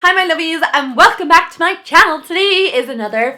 Hi my lovies and welcome back to my channel. Today is another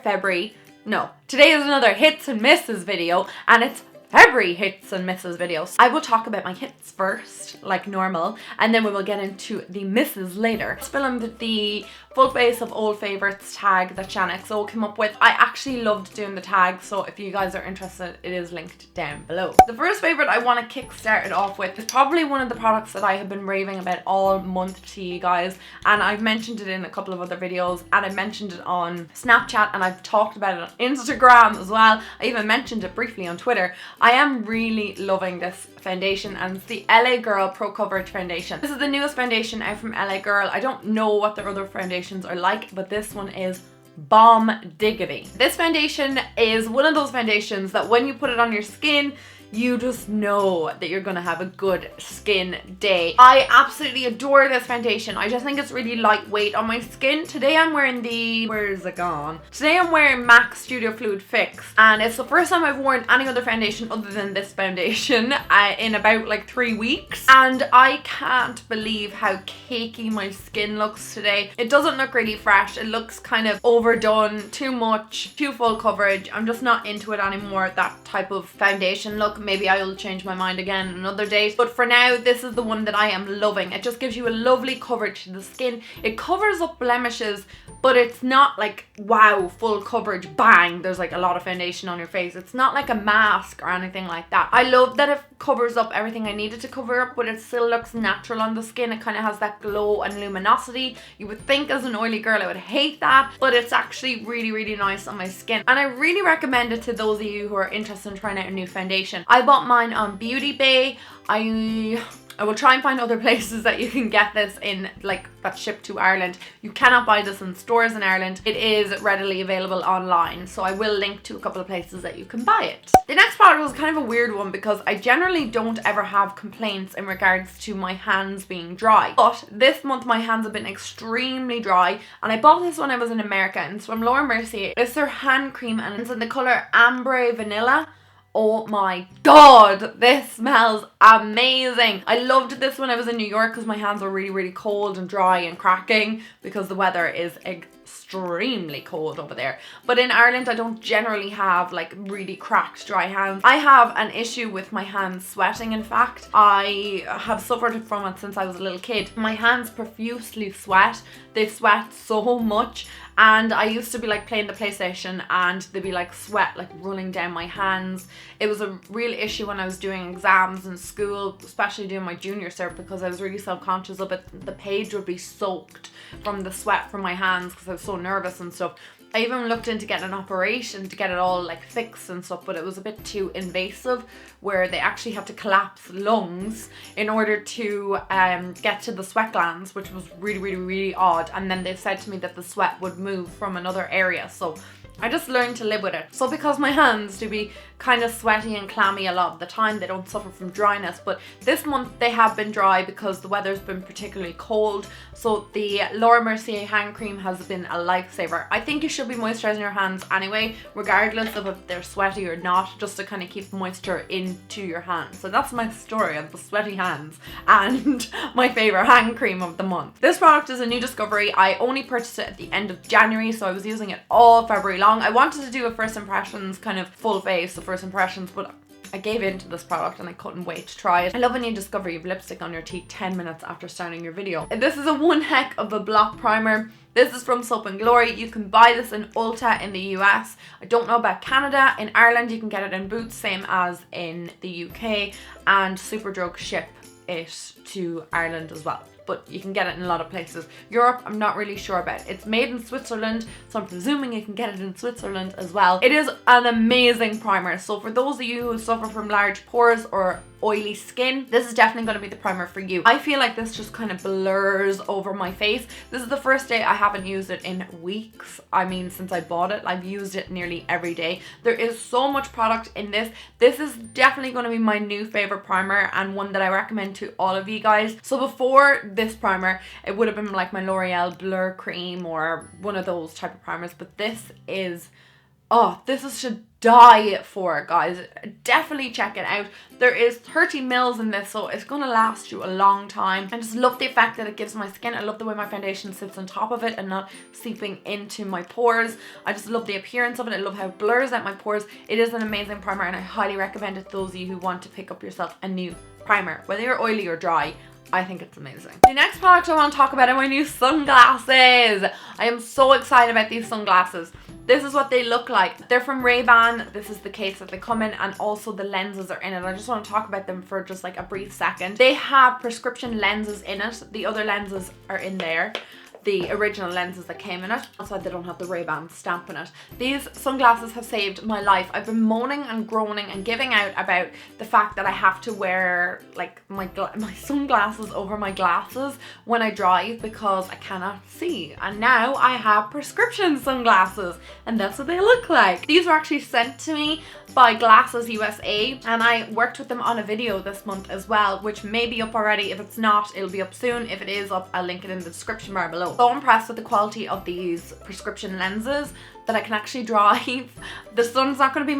hits and misses video, and it's February hits and misses videos. I will talk about my hits first, like normal, and then we will get into the misses later. I filmed the full face of old favorites tag that ShanXO came up with. I actually loved doing the tag, so if you guys are interested, it is linked down below. The first favorite I want to kick-start it off with is probably one of the products that I have been raving about all month to you guys, and I've mentioned it in a couple of other videos, and I mentioned it on Snapchat, and I've talked about it on Instagram as well. I even mentioned it briefly on Twitter. I am really loving this foundation, and it's the LA Girl Pro Coverage Foundation. This is the newest foundation out from LA Girl. I don't know what their other foundations are like, but this one is bomb diggity. This foundation is one of those foundations that when you put it on your skin, you just know that you're gonna have a good skin day. I absolutely adore this foundation. I just think it's really lightweight on my skin. Today I'm wearing the, where is it gone? Today I'm wearing MAC Studio Fluid Fix, and it's the first time I've worn any other foundation other than this foundation in about like 3 weeks, and I can't believe how cakey my skin looks today. It doesn't look really fresh. It looks kind of overdone, too much, too full coverage. I'm just not into it anymore, that type of foundation look. Maybe I will change my mind again another day, but for now this is the one that I am loving. It just gives you a lovely coverage to the skin. It covers up blemishes, but it's not like wow, full coverage, bang, there's like a lot of foundation on your face. It's not like a mask or anything like that. I love that it covers up everything I needed to cover up, but it still looks natural on the skin. It kind of has that glow and luminosity. You would think as an oily girl I would hate that, but it's actually really, really nice on my skin, and I really recommend it to those of you who are interested in trying out a new foundation. I bought mine on Beauty Bay. I will try and find other places that you can get this in, like that ship to Ireland. You cannot buy this in stores in Ireland. It is readily available online, so I will link to a couple of places that you can buy it. The next product was kind of a weird one because I generally don't ever have complaints in regards to my hands being dry, but this month my hands have been extremely dry, and I bought this when I was in America, and it's from Mercier. It's their hand cream, and it's in the color Ambre Vanilla. Oh my god, this smells amazing. I loved this when I was in New York because my hands were really, really cold and dry and cracking because the weather is extremely cold over there. But in Ireland I don't generally have like really cracked dry hands. I have an issue with my hands sweating. In fact, I have suffered from it since I was a little kid. My hands profusely sweat. They sweat so much, and I used to be like playing the PlayStation and there'd be like sweat like running down my hands. It was a real issue when I was doing exams in school, especially doing my junior cert, because I was really self-conscious of it. The page would be soaked from the sweat from my hands because I was so nervous and stuff. I even looked into getting an operation to get it all like fixed and stuff, but it was a bit too invasive, where they actually had to collapse lungs in order to get to the sweat glands, which was really, really, really odd. And then they said to me that the sweat would move from another area, so I just learned to live with it. So because my hands do be kind of sweaty and clammy a lot of the time, they don't suffer from dryness, but this month they have been dry because the weather's been particularly cold. So the Mercier hand cream has been a lifesaver. I think you should be moisturizing your hands anyway, regardless of if they're sweaty or not, just to kind of keep moisture into your hands. So that's my story of the sweaty hands and my favorite hand cream of the month. This product is a new discovery. I only purchased it at the end of January, so I was using it all February long. I wanted to do a first impressions kind of full face of first impressions, but I gave in to this product and I couldn't wait to try it. I love when you discover you have lipstick on your teeth 10 minutes after starting your video. This is a one heck of a block primer. This is from Soap & Glory. You can buy this in Ulta in the US. I don't know about Canada. In Ireland you can get it in Boots, same as in the UK, and Superdrug ship it to Ireland as well, but you can get it in a lot of places. Europe, I'm not really sure about. It's made in Switzerland, so I'm presuming you can get it in Switzerland as well. It is an amazing primer, so for those of you who suffer from large pores or oily skin, this is definitely going to be the primer for you. I feel like this just kind of blurs over my face. This is the first day I haven't used it in weeks. I mean, since I bought it, I've used it nearly every day. There is so much product in this. This is definitely going to be my new favorite primer, and one that I recommend to all of you guys. So before this primer, it would have been like my L'Oreal Blur Cream or one of those type of primers, but this is Oh, this is to die for, guys. Definitely check it out. There is 30 mils in this, so it's gonna last you a long time. I just love the effect that it gives my skin. I love the way my foundation sits on top of it and not seeping into my pores. I just love the appearance of it. I love how it blurs out my pores. It is an amazing primer, and I highly recommend it to those of you who want to pick up yourself a new primer, whether you're oily or dry. I think it's amazing. The next product I want to talk about are my new sunglasses. I am so excited about these sunglasses. This is what they look like. They're from Ray-Ban. This is the case that they come in, and also the lenses are in it. I just want to talk about them for just like a brief second. They have prescription lenses in it. The other lenses are in there. The original lenses that came in it. That's why they don't have the Ray-Ban stamp in it. These sunglasses have saved my life. I've been moaning and groaning and giving out about the fact that I have to wear like my sunglasses over my glasses when I drive because I cannot see. And now I have prescription sunglasses, and that's what they look like. These were actually sent to me by Glasses USA, and I worked with them on a video this month as well, which may be up already. If it's not, it'll be up soon. If it is up, I'll link it in the description bar below. So impressed with the quality of these prescription lenses that I can actually drive. The sun's not going to be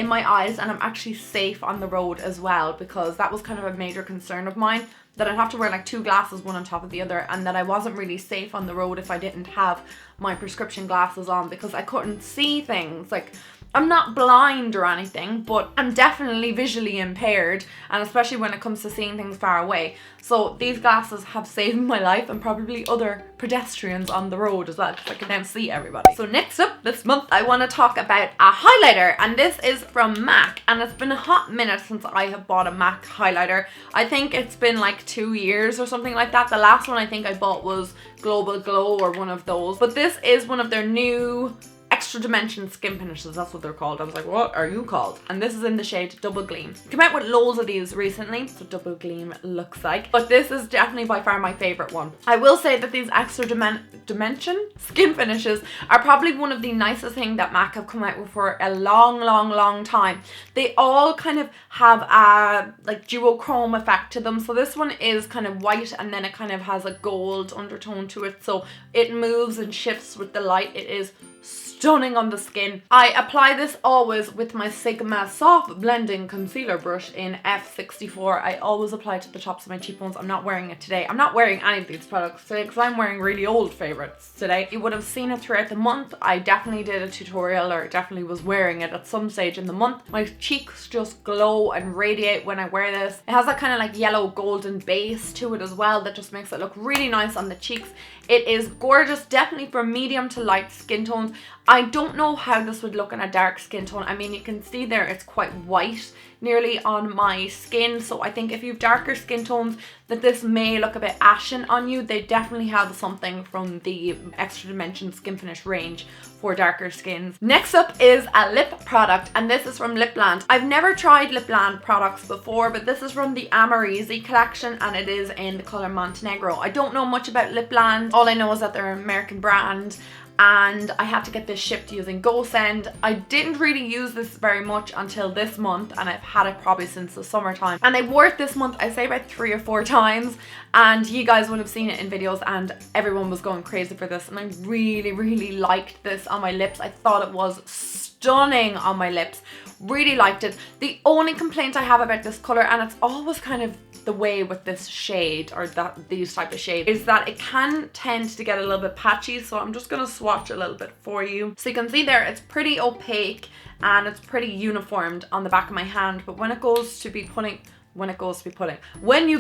in my eyes, and I'm actually safe on the road as well, because that was kind of a major concern of mine, that I'd have to wear like two glasses, one on top of the other, and that I wasn't really safe on the road if I didn't have my prescription glasses on, because I couldn't see things. Like, I'm not blind or anything, but I'm definitely visually impaired, and especially when it comes to seeing things far away. So these glasses have saved my life, and probably other pedestrians on the road as well, because I can now see everybody. So next up this month, I want to talk about a highlighter, and this is from MAC, and it's been a hot minute since I have bought a MAC highlighter. I think it's been like 2 years or something like that. The last one I think I bought was Global Glow or one of those, but this is one of their new extra dimension skin finishes. That's what they're called. I was like, what are you called? And this is in the shade Double Gleam. Came out with loads of these recently, so Double Gleam looks like, but this is definitely by far my favorite one. I will say that these extra dimension skin finishes are probably one of the nicest things that MAC have come out with for a long time. They all kind of have a like duochrome effect to them. So this one is kind of white, and then it kind of has a gold undertone to it, so it moves and shifts with the light. It is stunning on the skin. I apply this always with my Sigma Soft Blending Concealer Brush in F64. I always apply it to the tops of my cheekbones. I'm not wearing it today. I'm not wearing any of these products today because I'm wearing really old favorites today. You would have seen it throughout the month. I definitely did a tutorial, or definitely was wearing it at some stage in the month. My cheeks just glow and radiate when I wear this. It has that kind of like yellow golden base to it as well that just makes it look really nice on the cheeks. It is gorgeous, definitely for medium to light skin tones. I don't know how this would look in a dark skin tone. I mean, you can see there it's quite white nearly on my skin, so I think if you have darker skin tones that this may look a bit ashen on you. They definitely have something from the Extra Dimension Skin Finish range for darker skins. Next up is a lip product, and this is from Lipland. I've never tried Lipland products before, but this is from the Amorisi collection, and it is in the colour Montenegro. I don't know much about Lipland. All I know is that they're an American brand, and I had to get this shipped using GoSend. I didn't really use this very much until this month, and I've had it probably since the summertime. And I wore it this month, I'd say about 3 or 4 times, and you guys would have seen it in videos, and everyone was going crazy for this, and I really liked this on my lips. I thought it was stunning on my lips. Really liked it. The only complaint I have about this colour, and it's always kind of the way with this shade, or these type of shade, is that it can tend to get a little bit patchy. So I'm just going to swatch a little bit for you. So you can see there it's pretty opaque and it's pretty uniformed on the back of my hand, but when you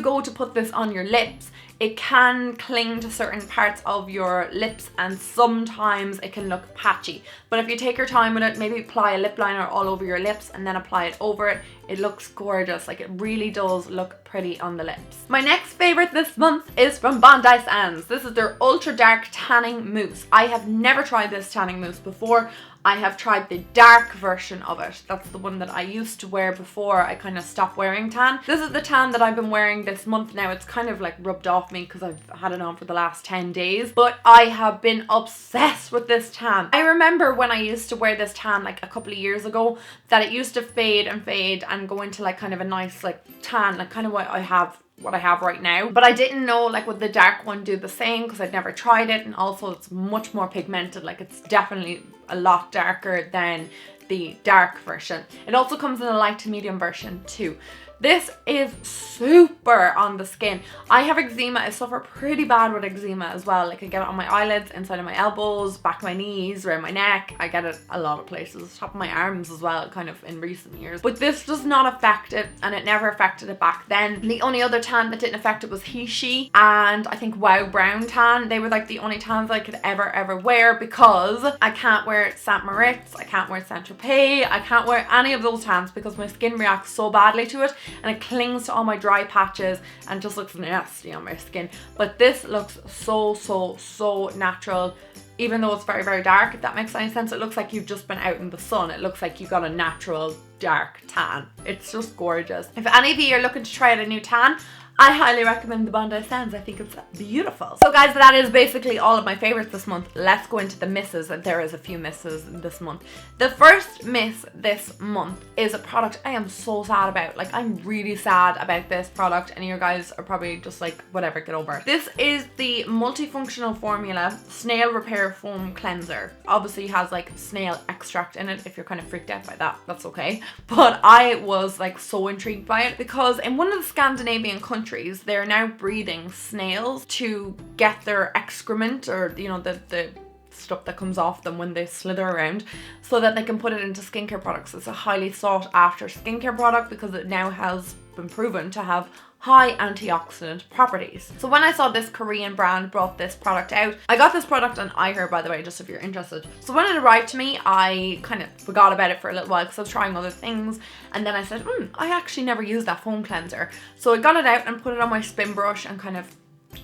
go to put this on your lips, it can cling to certain parts of your lips, and sometimes it can look patchy. But if you take your time with it, maybe apply a lip liner all over your lips and then apply it over it, it looks gorgeous. Like, it really does look pretty on the lips. My next favorite this month is from Bondi Sands. This is their Ultra Dark Tanning Mousse. I have never tried this tanning mousse before. I have tried the dark version of it. That's the one that I used to wear before I kind of stopped wearing tan. This is the tan that I've been wearing this month now. It's kind of like rubbed off me because I've had it on for the last 10 days. But I have been obsessed with this tan. I remember when I used to wear this tan like a couple of years ago, that it used to fade and go into like kind of a nice like tan, like kind of what I have what I have right now. But I didn't know like would the dark one do the same because I'd never tried it, and also it's much more pigmented. Like it's definitely a lot darker than the dark version. It also comes in a light to medium version too. This is super on the skin. I have eczema. I suffer pretty bad with eczema as well. Like I get it on my eyelids, inside of my elbows, back of my knees, around my neck. I get it a lot of places, top of my arms as well, kind of in recent years. But this does not affect it, and it never affected it back then. The only other tan that didn't affect it was He and I think Wow Brown Tan. They were like the only tans I could ever wear, because I can't wear Saint Moritz, I can't wear Saint Tropez, I can't wear any of those tans because my skin reacts so badly to it, and it clings to all my dry patches and just looks nasty on my skin. But this looks so natural, even though it's very dark, if that makes any sense. It looks like you've just been out in the sun. It looks like you got a natural dark tan. It's just gorgeous. If any of you are looking to try out a new tan, I highly recommend the Bondi Sands. I think it's beautiful. So guys, that is basically all of my favorites this month. Let's go into the misses. There is a few misses this month. The first miss this month is a product I am so sad about. Like, I'm really sad about this product, and you guys are probably just like, whatever, get over it. This is the multifunctional formula snail repair foam cleanser. Obviously has like snail extract in it. If you're kind of freaked out by that, that's okay. But I was like so intrigued by it because in one of the Scandinavian countries, they're now breeding snails to get their excrement, or you know, the stuff that comes off them when they slither around, so that they can put it into skincare products. It's a highly sought after skincare product because it now has been proven to have high antioxidant properties. So when I saw this Korean brand brought this product out, I got this product on iHer, by the way, just if you're interested. So when it arrived to me, I kind of forgot about it for a little while because I was trying other things, and then I said, I actually never used that foam cleanser. So I got it out and put it on my spin brush and kind of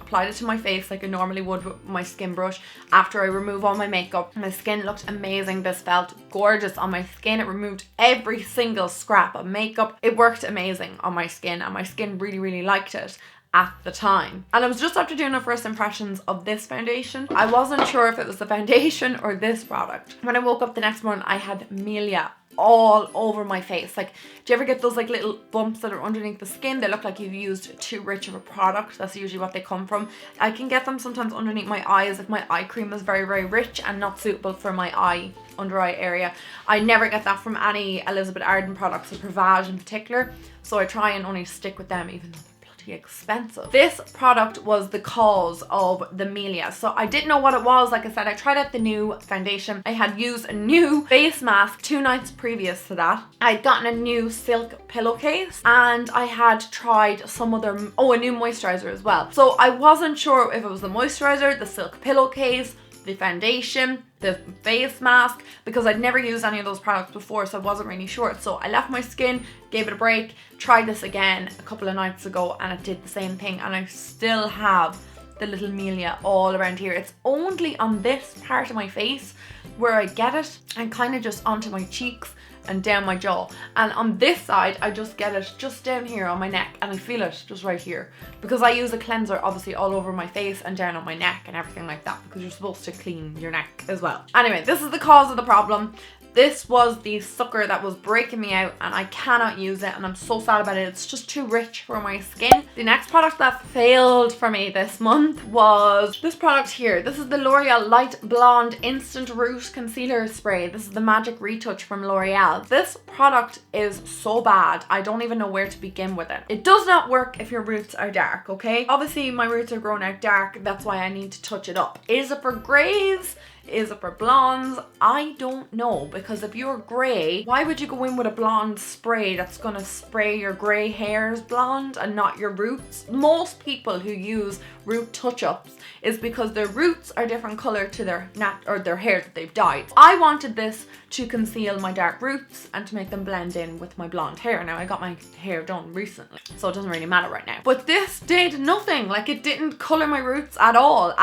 applied it to my face like I normally would with my skin brush. After I remove all my makeup, my skin looked amazing. This felt gorgeous on my skin. It removed every single scrap of makeup. It worked amazing on my skin, and my skin really liked it at the time. And I was just after doing the first impressions of this foundation. I wasn't sure if it was the foundation or this product. When I woke up the next morning, I had melia all over my face. Like, do you ever get those like little bumps that are underneath the skin? They look like you've used too rich of a product. That's usually what they come from. I can get them sometimes underneath my eyes if my eye cream is very rich and not suitable for my under eye area. I never get that from any Elizabeth Arden products, or Provage in particular, so I try and only stick with them, even though expensive. This product was the cause of the melia. So I didn't know what it was. Like I said, I tried out the new foundation. I had used a new face mask 2 nights previous to that. I'd gotten a new silk pillowcase, and I had tried some other, a new moisturizer as well. So I wasn't sure if it was the moisturizer, the silk pillowcase, the foundation, the face mask, because I'd never used any of those products before, so I wasn't really sure. So I left my skin, gave it a break, tried this again a couple of nights ago, and it did the same thing, and I still have the little melia all around here. It's only on this part of my face where I get it, and kind of just onto my cheeks and down my jaw, and on this side I just get it just down here on my neck, and I feel it just right here, because I use a cleanser obviously all over my face and down on my neck and everything like that, because you're supposed to clean your neck as well. Anyway, this is the cause of the problem. This was the sucker that was breaking me out, and I cannot use it, and I'm so sad about it. It's just too rich for my skin. The next product that failed for me this month was this product here. This is the L'Oreal Light Blonde Instant Root Concealer Spray. This is the Magic Retouch from L'Oreal. This product is so bad, I don't even know where to begin with it. It does not work if your roots are dark, okay? Obviously my roots are growing out dark, that's why I need to touch it up. Is it for grays? Is it for blondes? I don't know, because if you're grey, why would you go in with a blonde spray that's gonna spray your grey hairs blonde and not your roots? Most people who use root touch-ups is because their roots are different colour to their their hair that they've dyed. I wanted this to conceal my dark roots and to make them blend in with my blonde hair. Now I got my hair done recently, so it doesn't really matter right now. But this did nothing. Like, it didn't colour my roots at all.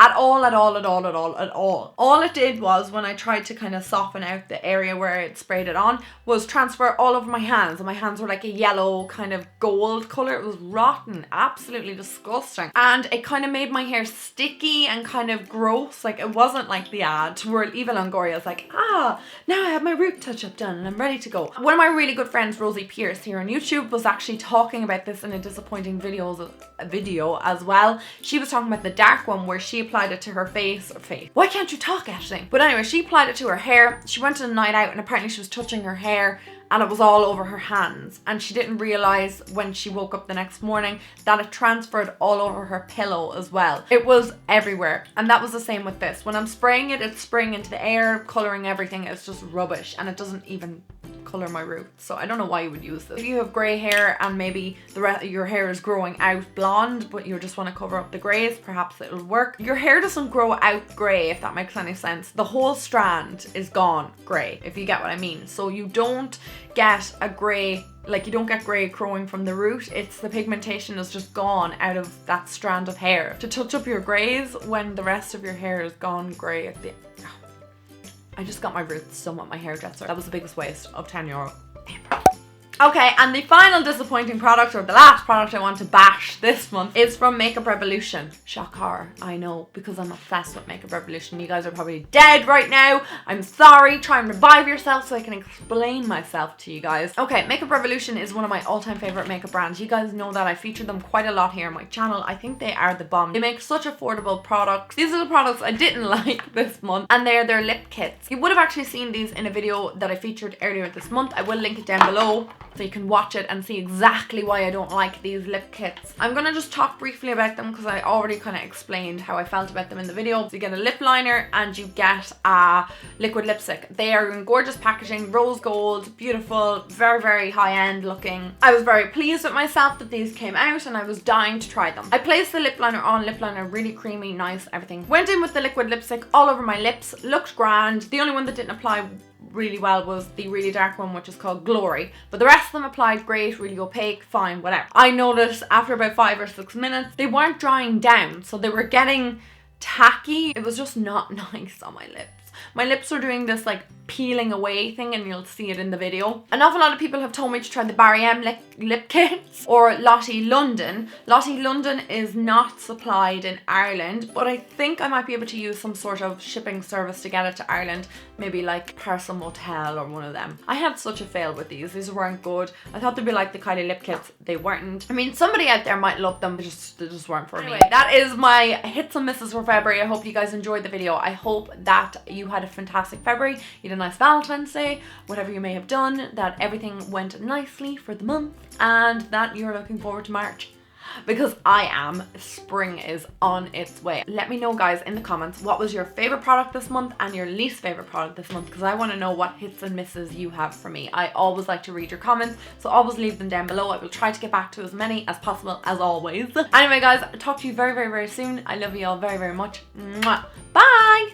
All it it did was, when I tried to kind of soften out the area where I had sprayed it on, was transfer all over my hands. And my hands were like a yellow kind of gold colour. It was rotten, absolutely disgusting. And it kind of made my hair sticky and kind of gross. Like, it wasn't like the ad where Eva Longoria is like, now I have my root touch-up done and I'm ready to go. One of my really good friends, Rosie Pierce, here on YouTube, was actually talking about this in a disappointing video as well. She was talking about the dark one where she applied it to her face. Why can't you talk, Ashling? But anyway, she applied it to her hair. She went on a night out and apparently she was touching her hair and it was all over her hands, and she didn't realize when she woke up the next morning that it transferred all over her pillow as well. It was everywhere, and that was the same with this. When I'm spraying it, it's spraying into the air, coloring everything. It's just rubbish, and it doesn't even color my roots, so I don't know why you would use this. If you have grey hair and maybe the rest of your hair is growing out blonde but you just want to cover up the greys, perhaps it'll work. Your hair doesn't grow out grey, if that makes any sense. The whole strand is gone grey, if you get what I mean. So you don't get a grey, like you don't get grey growing from the root. It's the pigmentation is just gone out of that strand of hair. To touch up your greys when the rest of your hair is gone grey at the I just got my roots done with my hairdresser. That was the biggest waste of €10. Okay, and the final disappointing product, or the last product I want to bash this month, is from Makeup Revolution. Shock horror, I know, because I'm obsessed with Makeup Revolution. You guys are probably dead right now. I'm sorry. Try and revive yourself so I can explain myself to you guys. Okay, Makeup Revolution is one of my all-time favorite makeup brands. You guys know that I feature them quite a lot here on my channel. I think they are the bomb. They make such affordable products. These are the products I didn't like this month, and they're their lip kits. You would have actually seen these in a video that I featured earlier this month. I will link it down below so you can watch it and see exactly why I don't like these lip kits. I'm gonna just talk briefly about them because I already kind of explained how I felt about them in the video. So you get a lip liner and you get a liquid lipstick. They are in gorgeous packaging, rose gold, beautiful, very, very high-end looking. I was very pleased with myself that these came out and I was dying to try them. I placed the lip liner on, lip liner really creamy, nice, everything. Went in with the liquid lipstick all over my lips, looked grand. The only one that didn't apply really well was the really dark one, which is called Glory, but the rest of them applied great, really opaque, fine, whatever. I noticed after about 5 or 6 minutes they weren't drying down, so they were getting tacky. It was just not nice on my lips. My lips are doing this like peeling away thing, and you'll see it in the video. An awful lot of people have told me to try the Barry M lip kits or Lottie London. Lottie London is not supplied in Ireland, but I think I might be able to use some sort of shipping service to get it to Ireland, maybe like Parcel Motel or one of them. I had such a fail with these. These weren't good. I thought they'd be like the Kylie lip kits. They weren't. I mean, somebody out there might love them, but they just weren't for me. That is my hits and misses for February. I hope you guys enjoyed the video. I hope that you had a fantastic February. You had a nice Valentine's Day, whatever you may have done, that everything went nicely for the month, and that you're looking forward to March. Because I am. Spring is on its way. Let me know, guys, in the comments what was your favorite product this month and your least favorite product this month, because I want to know what hits and misses you have for me. I always like to read your comments, so always leave them down below. I will try to get back to as many as possible, as always. Anyway, guys, I'll talk to you very, very, very soon. I love you all very, very much. Mwah. Bye!